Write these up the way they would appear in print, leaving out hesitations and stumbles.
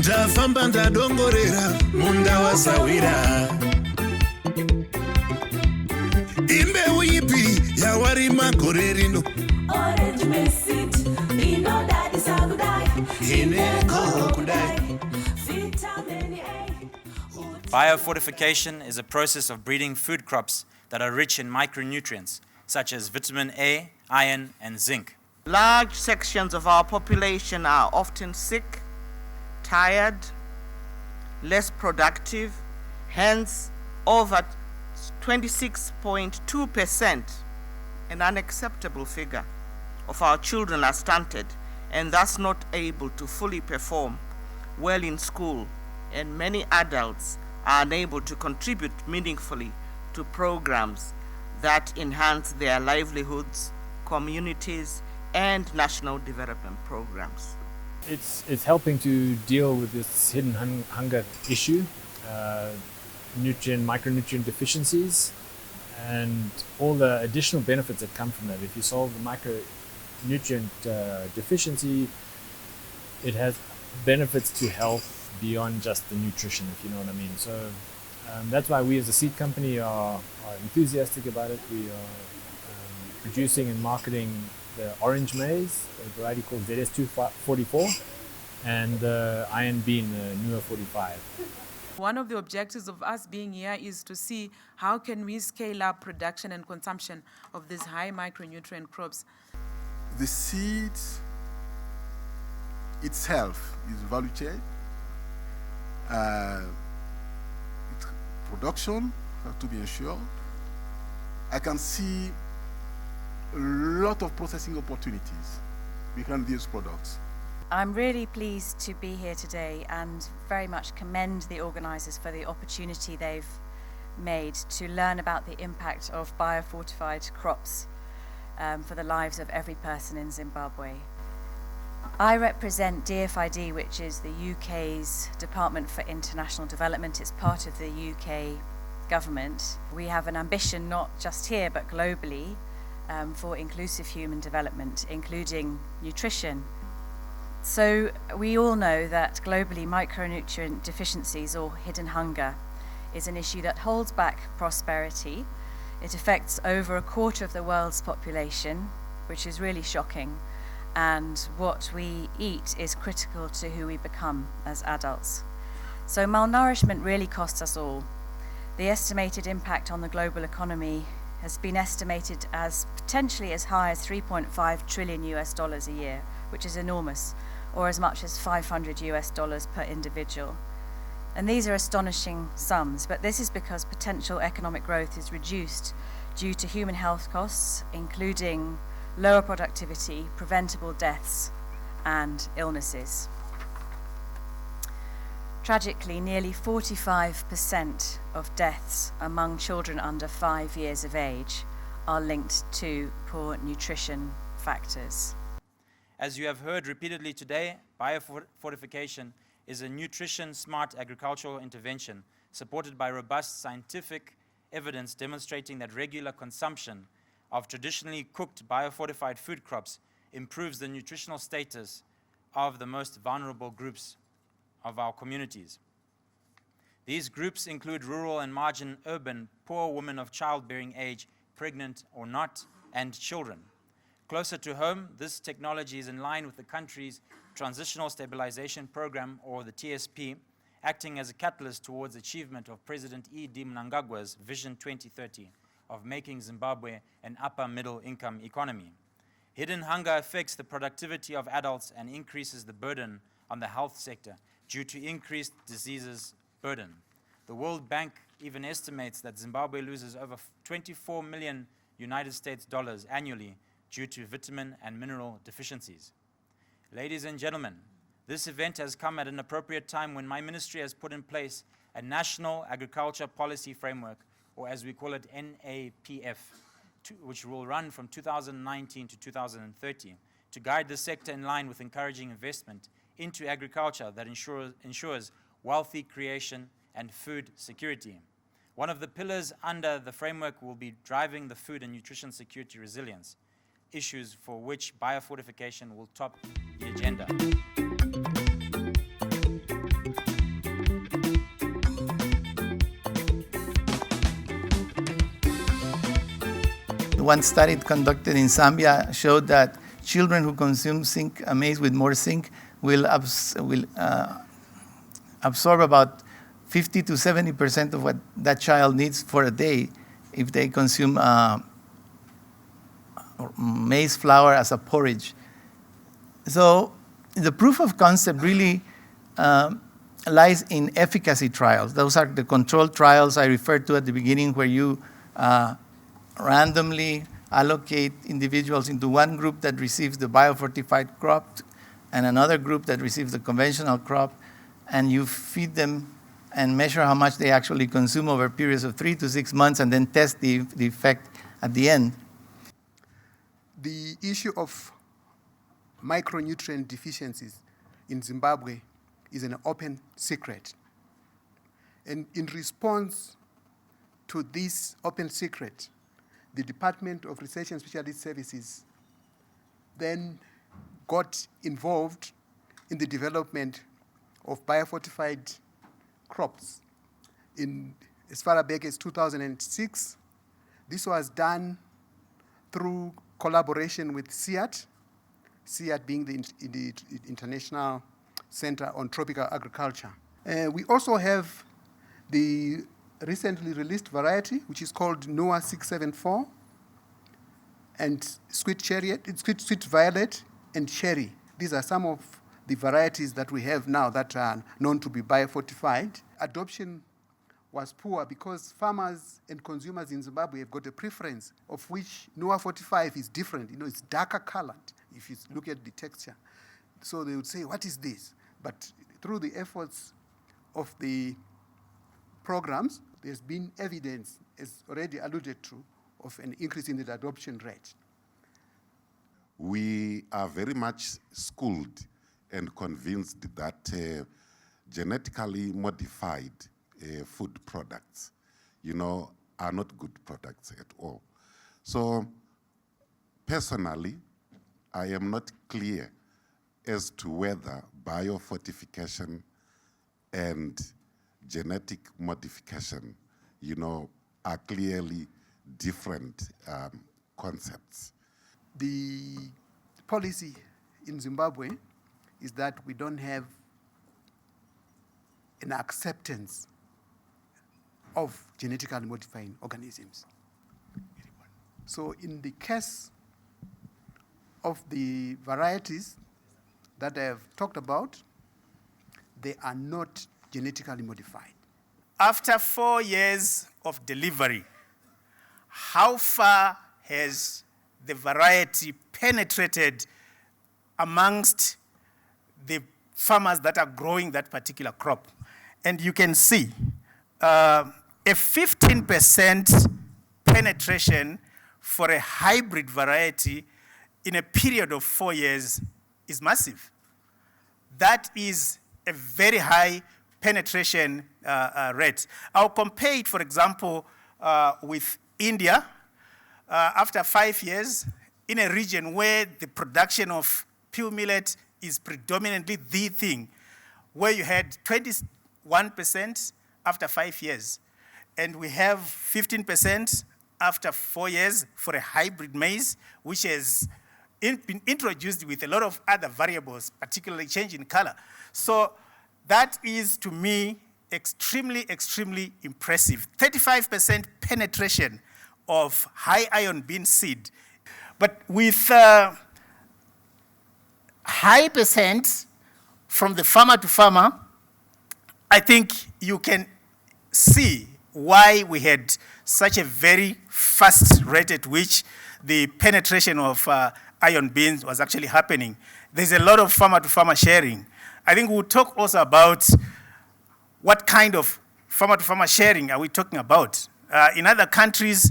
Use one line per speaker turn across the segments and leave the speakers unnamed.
ndafamba ndadongorera munda wasawira imbeu ipi yawarima gore rino
orange mesit inodadi sakudai
ineko kudai.
vitamin A.
Biofortification is a process of breeding food crops that are rich in micronutrients, such as vitamin A, iron, and zinc.
Large sections of our population are often sick, tired, less productive, hence over 26.2%, an unacceptable figure, of our children are stunted and thus not able to fully perform well in school, and many adults are unable to contribute meaningfully to programs that enhance their livelihoods, communities, and national development programs.
It's helping to deal with this hidden hunger issue, micronutrient deficiencies, and all the additional benefits that come from that. If you solve the micronutrient deficiency, it has benefits to health beyond just the nutrition, if you know what I mean. So that's why we as a seed company are enthusiastic about it. We are producing and marketing the orange maize, a variety called ZS244, and the iron bean, the newer 45.
One of the objectives of us being here is to see how can we scale up production and consumption of these high micronutrient crops.
The seed itself is value chain. Production has to be ensured. I can see a lot of processing opportunities behind these products.
I'm really pleased to be here today and very much commend the organisers for the opportunity they've made to learn about the impact of biofortified crops for the lives of every person in Zimbabwe. I represent DFID, which is the UK's Department for International Development. It's part of the UK government. We have an ambition not just here but globally for inclusive human development, including nutrition. So we all know that globally micronutrient deficiencies or hidden hunger is an issue that holds back prosperity. It affects over a quarter of the world's population, which is really shocking. And what we eat is critical to who we become as adults. So malnourishment really costs us all. The estimated impact on the global economy has been estimated as potentially as high as $3.5 trillion a year, which is enormous, or as much as $500 per individual. And these are astonishing sums, but this is because potential economic growth is reduced due to human health costs, including lower productivity, preventable deaths, and illnesses. Tragically, nearly 45% of deaths among children under 5 years of age are linked to poor nutrition factors.
As you have heard repeatedly today, biofortification is a nutrition-smart agricultural intervention supported by robust scientific evidence demonstrating that regular consumption of traditionally cooked biofortified food crops improves the nutritional status of the most vulnerable groups of our communities. These groups include rural and margin urban, poor women of childbearing age, pregnant or not, and children. Closer to home, this technology is in line with the country's Transitional Stabilization Program, or the TSP, acting as a catalyst towards achievement of President E.D. Mnangagwa's Vision 2030 of making Zimbabwe an upper-middle income economy. Hidden hunger affects the productivity of adults and increases the burden on the health sector due to increased diseases burden. The World Bank even estimates that Zimbabwe loses over 24 million United States dollars annually due to vitamin and mineral deficiencies. Ladies and gentlemen, this event has come at an appropriate time when my ministry has put in place a National Agriculture Policy Framework, or as we call it, NAPF, which will run from 2019 to 2030, to guide the sector in line with encouraging investment into agriculture that ensures wealthy creation and food security. One of the pillars under the framework will be driving the food and nutrition security resilience, issues for which biofortification will top the agenda.
one study conducted in Zambia showed that children who consume maize with more zinc will absorb about 50 to 70% of what that child needs for a day if they consume maize flour as a porridge. So the proof of concept really lies in efficacy trials. Those are the controlled trials I referred to at the beginning, where you randomly allocate individuals into one group that receives the biofortified crop and another group that receives the conventional crop, and you feed them and measure how much they actually consume over periods of 3 to 6 months, and then test the effect at the end.
The issue of micronutrient deficiencies in Zimbabwe is an open secret. And in response to this open secret, the Department of Research and Specialist Services then got involved in the development of biofortified crops as far back as 2006. This was done through collaboration with CIAT being the International Center on Tropical Agriculture. We also have the recently released variety, which is called NOAA 674, and sweet violet and cherry. These are some of the varieties that we have now that are known to be biofortified. Adoption was poor because farmers and consumers in Zimbabwe have got a preference, of which NOAA 45 is different. You know, it's darker colored if you look at the texture. So they would say, what is this? But through the efforts of the programs, there's been evidence, as already alluded to, of an increase in the adoption rate.
We are very much schooled and convinced that genetically modified food products, are not good products at all. So personally, I am not clear as to whether biofortification and genetic modification, are clearly different concepts.
The policy in Zimbabwe is that we don't have an acceptance of genetically modifying organisms. So in the case of the varieties that I have talked about, they are not genetically modified.
After 4 years of delivery, how far has the variety penetrated amongst the farmers that are growing that particular crop? And you can see a 15% penetration for a hybrid variety in a period of 4 years is massive. That is a very high penetration rate. I'll compare it, for example, with India. After 5 years, in a region where the production of pure millet is predominantly the thing, where you had 21% after 5 years, and we have 15% after 4 years for a hybrid maize, which has been introduced with a lot of other variables, particularly change in color. So that is, to me, extremely, extremely impressive. 35% penetration of high iron bean seed. But with high percent from the farmer to farmer, I think you can see why we had such a very fast rate at which the penetration of iron beans was actually happening. There's a lot of farmer to farmer sharing. I think we'll talk also about what kind of farmer to farmer sharing are we talking about. In other countries,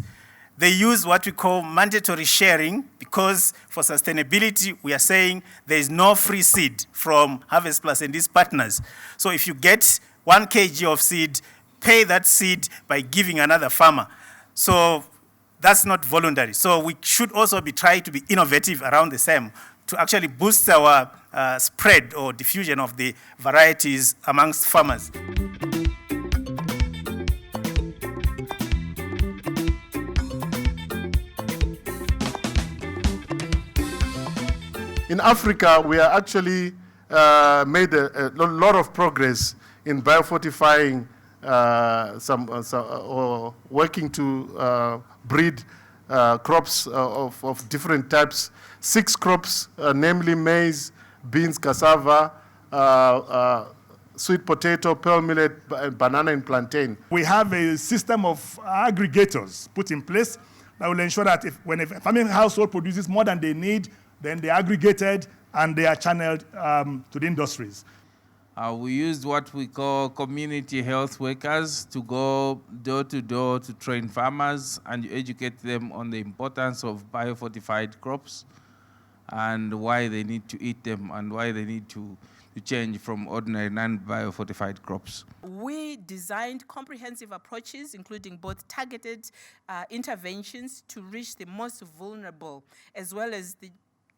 they use what we call mandatory sharing because for sustainability, we are saying there is no free seed from Harvest Plus and these partners. So if you get 1 kg of seed, pay that seed by giving another farmer. So that's not voluntary. So we should also be trying to be innovative around the same to actually boost our spread or diffusion of the varieties amongst farmers.
In Africa, we are actually made a lot of progress in biofortifying or working to breed crops of different types. 6 crops, namely maize, beans, cassava, sweet potato, pearl millet, banana and plantain.
We have a system of aggregators put in place that will ensure that when a farming household produces more than they need, then they are aggregated and they are channeled to the industries.
We used what we call community health workers to go door to door to train farmers and educate them on the importance of biofortified crops and why they need to eat them and why they need to change from ordinary non-biofortified crops.
We designed comprehensive approaches, including both targeted interventions to reach the most vulnerable, as well as the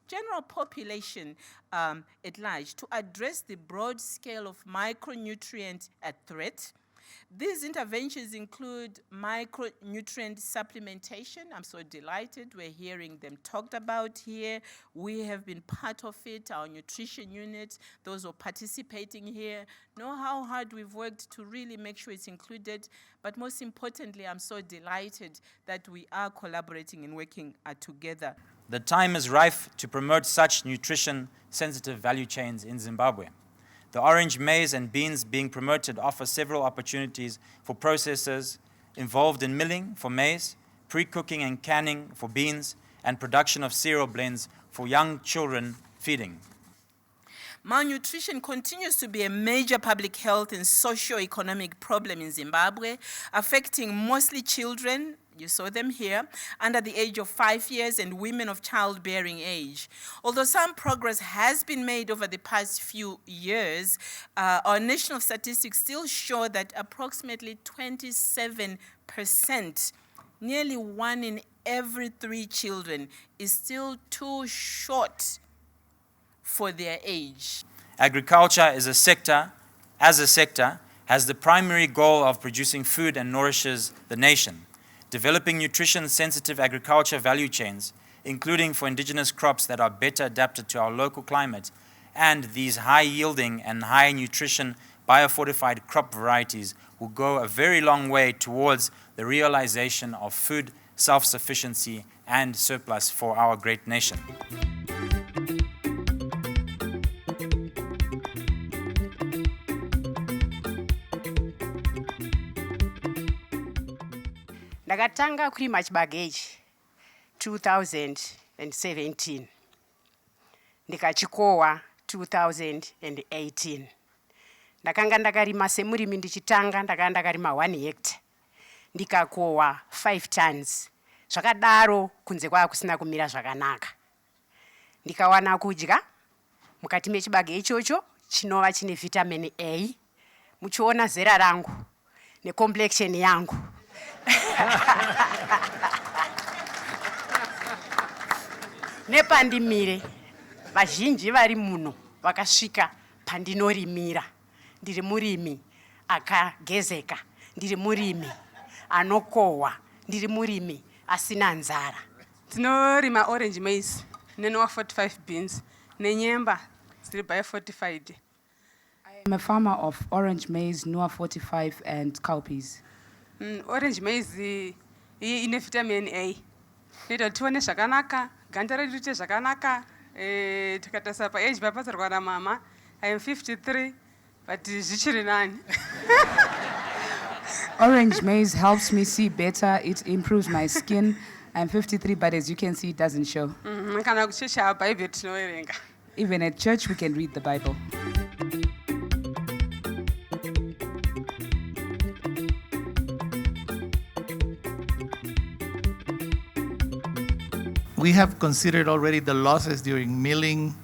general population at large, to address the broad scale of micronutrient threat. These interventions include micronutrient supplementation. I'm so delighted we're hearing them talked about here. We have been part of it, our nutrition unit, those who are participating here, know how hard we've worked to really make sure it's included. But most importantly, I'm so delighted that we are collaborating and working together.
The time is rife to promote such nutrition-sensitive value chains in Zimbabwe. The orange maize and beans being promoted offer several opportunities for processors involved in milling for maize, pre-cooking and canning for beans, and production of cereal blends for young children feeding.
Malnutrition continues to be a major public health and socio-economic problem in Zimbabwe, affecting mostly children, you saw them here, under the age of 5 years and women of childbearing age. Although some progress has been made over the past few years, our national statistics still show that approximately 27%, nearly 1 in every 3 children, is still too short for their age.
Agriculture is a sector, has the primary goal of producing food and nourishes the nation. Developing nutrition-sensitive agriculture value chains, including for indigenous crops that are better adapted to our local climate, and these high-yielding and high-nutrition biofortified crop varieties will go a very long way towards the realization of food self-sufficiency and surplus for our great nation.
Ndakatanga kurima chibage 2017 ndikachikowa 2018. Ndakanga ndakarima semurimi ndichitanga ndakanga ndakarima 1 hectare ndikakowa 5 tons. Zvakadaro kunze kwa kusina kumira zvakanaka. Ndikawana kudya mukati mechibage ichocho chinova chine vitamin A. Muchiona zera rangu necomplexion yangu. Nepandimire vazhinji vari muno vakasvika pandinorimira. Ndiri murimi akagezeka, ndiri murimi anokohwa, ndiri murimi asina nzara.
Tinorima orange maize nenowa 45 beans nenyemba dziri biofortified.
I am a farmer of orange maize, Noah 45 and cowpeas.
Orange maize ine vitamin A. Nito tione zvakanaka, ganda redu rite zvakanaka. Tikatarisa paage papazarwa namama, I am 53, but zvichiri nani.
Orange maize helps me see better. It improves my skin. I'm 53, but as you can see, it doesn't show.
Kana kuchecha Bible tinoerenga.
Even at church, we can read the Bible.
We have considered already the losses during milling,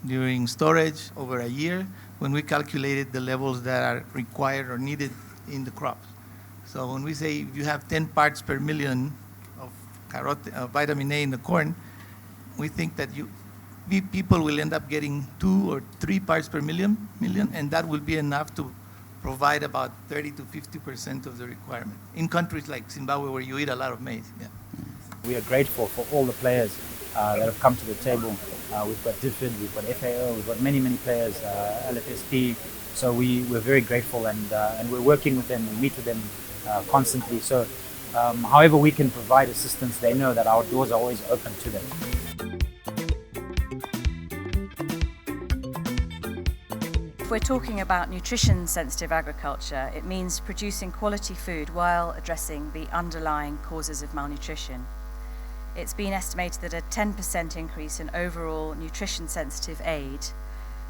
during storage over a year, when we calculated the levels that are required or needed in the crops. So when we say if you have 10 parts per million of vitamin A in the corn, we think that people will end up getting 2 or 3 parts per million, and that will be enough to provide about 30 to 50% of the requirement in countries like Zimbabwe where you eat a lot of maize. Yeah.
We are grateful for all the players
that have come to the table. We've got DFID, we've got FAO, we've got many players, LFSP. So we're very grateful, and we're working with them. We meet with them constantly. So however we can provide assistance, they know that our doors are always open to them.
If we're talking about nutrition-sensitive agriculture, it means producing quality food while addressing the underlying causes of malnutrition. It's been estimated that a 10% increase in overall nutrition-sensitive aid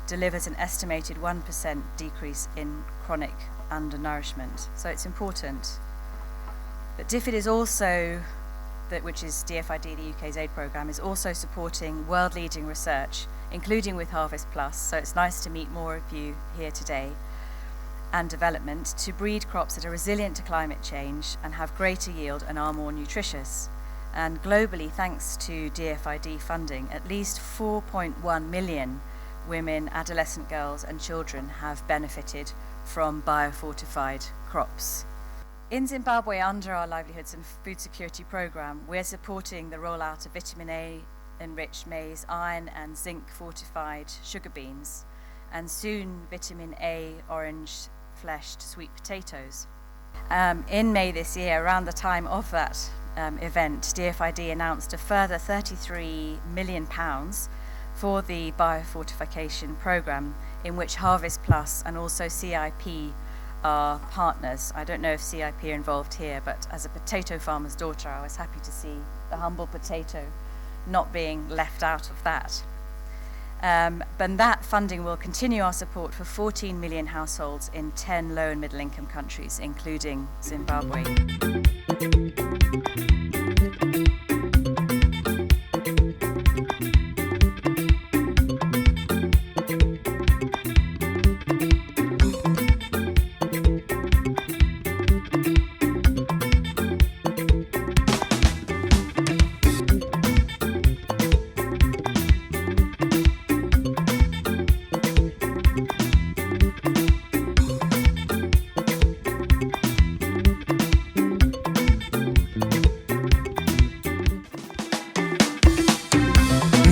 delivers an estimated 1% decrease in chronic undernourishment. So it's important. But DFID is also, which is DFID, the UK's aid programme, is also supporting world-leading research, including with Harvest Plus, so it's nice to meet more of you here today, and development to breed crops that are resilient to climate change and have greater yield and are more nutritious. And globally, thanks to DFID funding, at least 4.1 million women, adolescent girls and children have benefited from biofortified crops. In Zimbabwe, under our Livelihoods and Food Security Programme, we're supporting the rollout of vitamin A enriched maize, iron and zinc fortified sugar beans, and soon vitamin A orange fleshed sweet potatoes. In May this year, around the time of that event, DFID announced a further £33 million for the Biofortification Programme, in which Harvest Plus and also CIP are partners. I don't know if CIP are involved here, but as a potato farmer's daughter, I was happy to see the humble potato not being left out of that. But that funding will continue our support for 14 million households in 10 low and middle income countries, including Zimbabwe.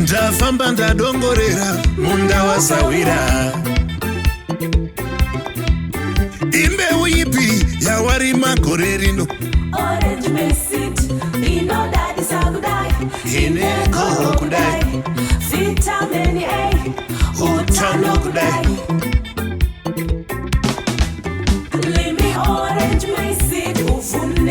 Ndafamba ndadongorera munda wasawira. Imbeu ipi yawarima gore rino?
Orange maize seed, inodadisa kudai.
Ineko kudai.
Vitamin A, utano kudai. Limi orange maize seed, ufuna